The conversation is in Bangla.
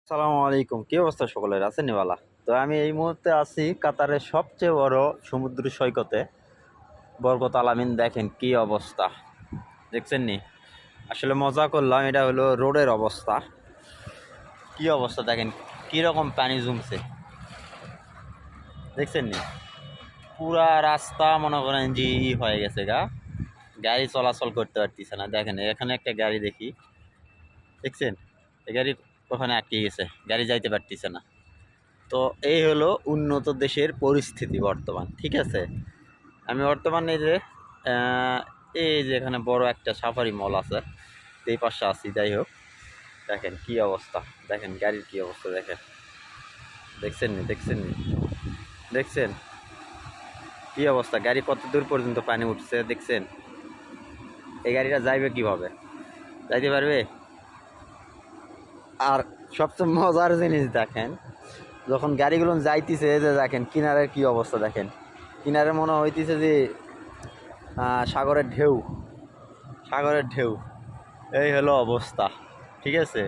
আসসালামু আলাইকুম, কি অবস্থা সকলের? আছেন নিবালা? তো আমি এই মুহূর্তে আছি কাতারের সবচেয়ে বড় সমুদ্র সৈকতে, বরকত আলামিন। দেখেন কি অবস্থা, দেখছেন নি? আসলে মজা করলাম, এটা হলো রোডের অবস্থা। কি অবস্থা দেখেন, কি রকম পানি জমছে, দেখছেন নি? পুরা রাস্তা মনে করেন যে হয়ে গেছে গা, গাড়ি চলাচল করতে পারতেছে না। দেখেন এখানে একটা গাড়ি দেখি, দেখছেন? এই গাড়ি ওখানে আটকে গেছে, গাড়ি যাইতে পারতেছে না। তো এই হলো উন্নত দেশের পরিস্থিতি বর্তমান, ঠিক আছে? আমি বর্তমানে এই যে এখানে বড় একটা সাফারি মল আছে, এই পাশে আছি। যাই হোক, দেখেন কি অবস্থা, দেখেন গাড়ির কি অবস্থা, দেখেন। দেখছেন নি? দেখছেন কি অবস্থা? গাড়ি কত দূর পর্যন্ত পানি উঠছে, দেখছেন? এই গাড়িটা যাইবে কিভাবে? যাইতে পারবে? আর সবচেয়ে মজার জিনিস দেখেন, যখন গাড়িগুলো যাইতেছে, যে দেখেন কিনারের কি অবস্থা, দেখেন কিনারে মনে হইতেছে যে সাগরের ঢেউ, সাগরের ঢেউ। এই হলো অবস্থা, ঠিক আছে?